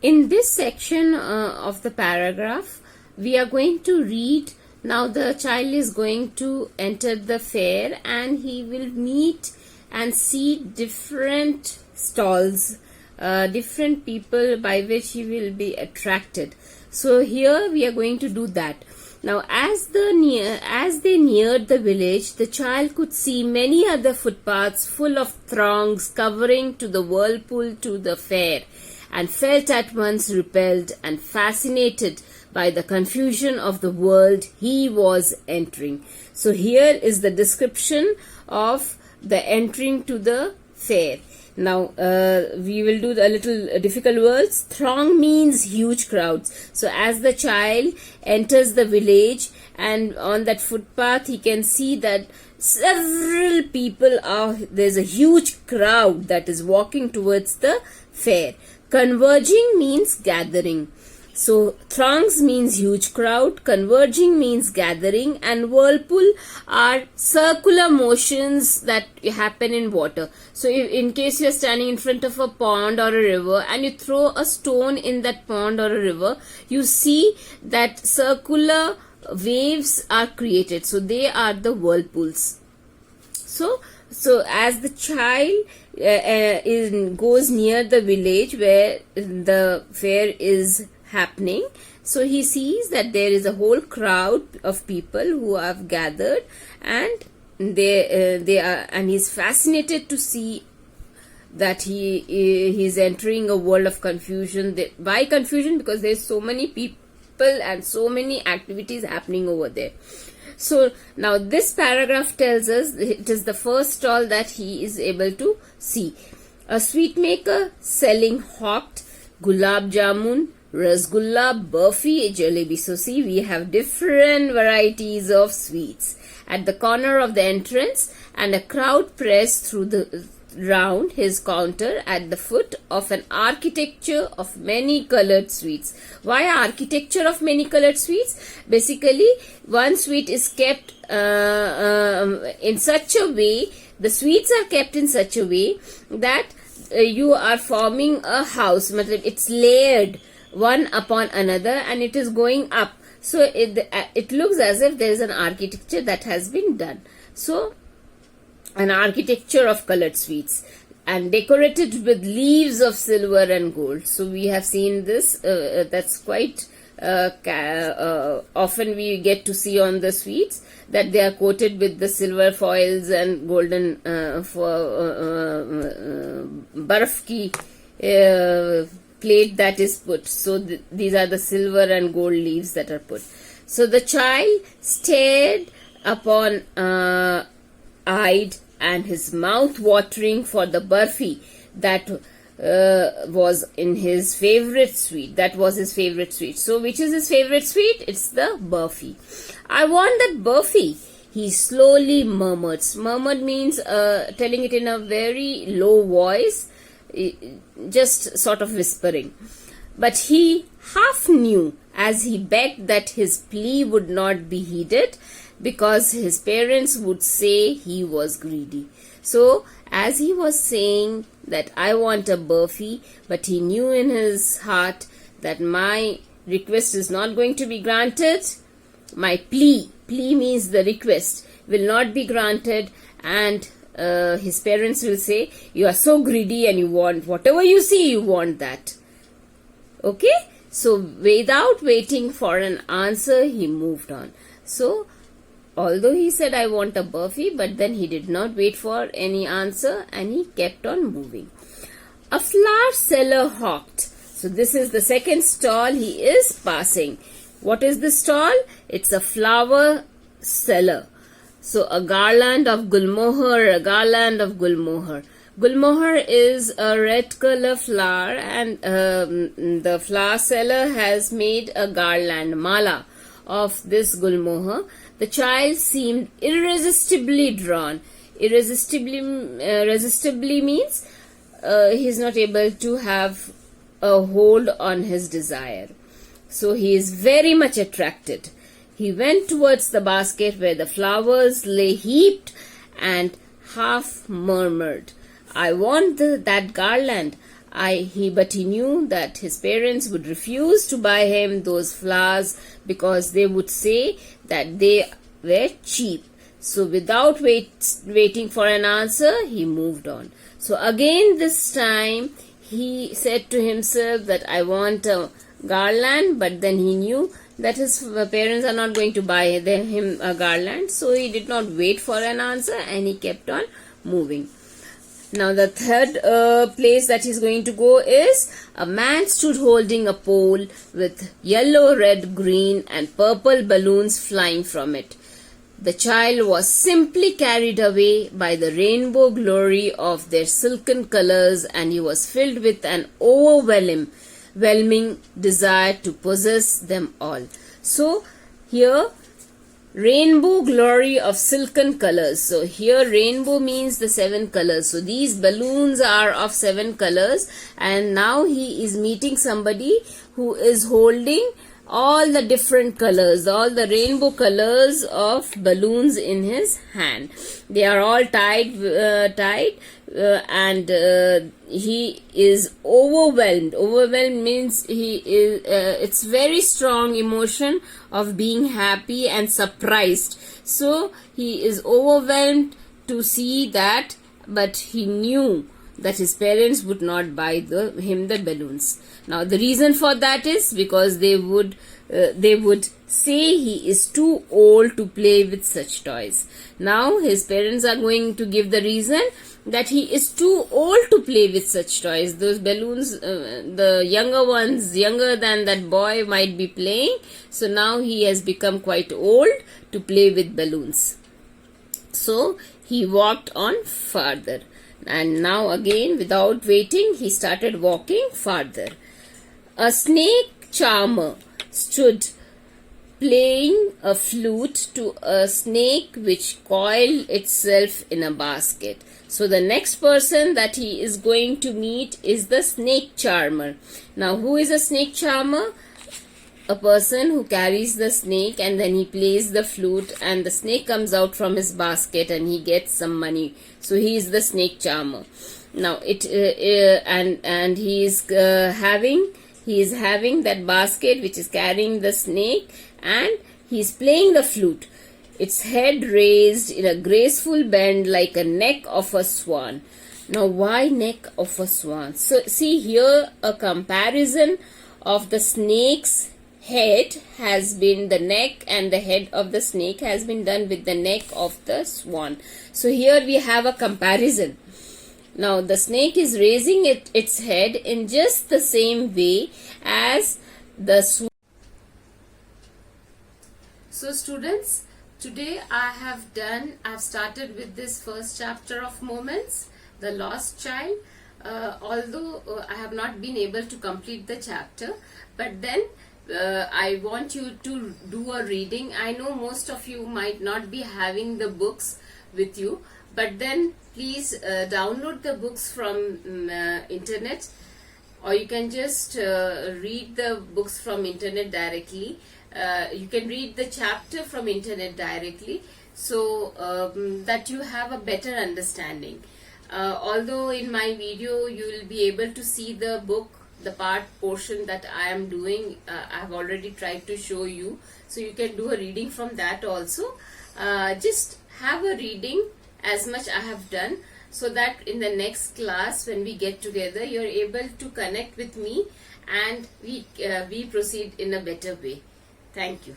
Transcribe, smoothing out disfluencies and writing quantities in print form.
In this section of the paragraph, we are going to read. Now the child is going to enter the fair and he will meet and see different stalls, different people by which he will be attracted. So here we are going to do that. Now as they neared the village, the child could see many other footpaths full of throngs covering to the whirlpool to the fair, and felt at once repelled and fascinated by the confusion of the world he was entering. So here is the description of the entering to the fair. Now we will do the little difficult words. Throng means huge crowds. So as the child enters the village, and on that footpath he can see that several people there's a huge crowd that is walking towards the fair. Converging means gathering. So throngs means huge crowd, converging means gathering, and whirlpool are circular motions that happen in water. So in case you are standing in front of a pond or a river and you throw a stone in that pond or a river, you see that circular waves are created. So they are the whirlpools. So as the child goes near the village where the fair is happening, so he sees that there is a whole crowd of people who have gathered, and they are, and he's fascinated to see that he is entering a world of confusion. Why confusion? Because there's so many people and so many activities happening over there. So now this paragraph tells us it is the first stall that he is able to see. A sweet maker selling hot gulab jamun, rasgulla, barfi, jalebi. So see, we have different varieties of sweets at the corner of the entrance, and a crowd pressed through round his counter at the foot of an architecture of many colored sweets. Why architecture of many colored sweets? Basically, one sweet is kept in such a way, the sweets are kept in such a way that you are forming a house. It's layered one upon another and it is going up. So it looks as if there is an architecture that has been done. So an architecture of colored sweets and decorated with leaves of silver and gold. So we have seen this. That's quite often we get to see on the sweets that they are coated with the silver foils and golden barfi plate that is put. So these are the silver and gold leaves that are put. So the child stared upon eyed and his mouth watering for the barfi that was in his favorite sweet. That was his favorite sweet. So which is his favorite sweet? It's the barfi. I want that barfi, he slowly murmured. Murmured means telling it in a very low voice, just sort of whispering. But he half knew as he begged that his plea would not be heeded, because his parents would say he was greedy. So as he was saying that I want a barfi, but he knew in his heart that my request is not going to be granted, my plea means the request, will not be granted, and his parents will say, you are so greedy and you want whatever you see, you want that. Okay? So without waiting for an answer, he moved on. So although he said I want a barfi, but then he did not wait for any answer and he kept on moving. A flower seller hawked. So this is the second stall he is passing. What is the stall? It's a flower seller. So a garland of gulmohar, a garland of gulmohar. Gulmohar is a red color flower, and the flower seller has made a garland, mala, of this gulmohar. The child seemed irresistibly drawn. Irresistibly means he is not able to have a hold on his desire. So he is very much attracted. He went towards the basket where the flowers lay heaped and half murmured, I want that garland. But he knew that his parents would refuse to buy him those flowers because they would say that they were cheap. So without waiting for an answer, he moved on. So again this time he said to himself that I want a garland, but then he knew that his parents are not going to buy him a garland, so he did not wait for an answer and he kept on moving. Now the third place that he's going to go is a man stood holding a pole with yellow, red, green and purple balloons flying from it. The child was simply carried away by the rainbow glory of their silken colors, and he was filled with an overwhelming desire to possess them all. So here, rainbow glory of silken colors. So here rainbow means the 7 colors. So these balloons are of 7 colors, and now he is meeting somebody who is holding all the different colors, all the rainbow colors of balloons in his hand. They are all tied, and he is overwhelmed. Overwhelmed means he is. It's very strong emotion of being happy and surprised. So he is overwhelmed to see that, but he knew that his parents would not buy him the balloons. Now the reason for that is because they would say he is too old to play with such toys. Now his parents are going to give the reason that he is too old to play with such toys. Those balloons, the younger ones, younger than that boy, might be playing. So now he has become quite old to play with balloons. So he walked on farther. And now again, without waiting, he started walking farther. A snake charmer stood playing a flute to a snake which coiled itself in a basket. So the next person that he is going to meet is the snake charmer. Now who is a snake charmer? A person who carries the snake and then he plays the flute and the snake comes out from his basket and he gets some money. So he is the snake charmer. Now he is having that basket which is carrying the snake, and he is playing the flute. Its head raised in a graceful bend like a neck of a swan. Now why neck of a swan? So see here a comparison of the snake's head has been the neck, and the head of the snake has been done with the neck of the swan. So here we have a comparison. Now the snake is raising its head in just the same way as the swan. So students, today I have started with this first chapter of Moments, the lost child. Although I have not been able to complete the chapter, but then I want you to do a reading. I know most of you might not be having the books with you, but then please download the books from internet, or you can just read the books from internet directly. You can read the chapter from internet directly, so that you have a better understanding. Although in my video you will be able to see the book, the portion that I am doing, I have already tried to show you, so you can do a reading from that also. Just have a reading as much I have done, so that in the next class when we get together you are able to connect with me and we proceed in a better way. Thank you.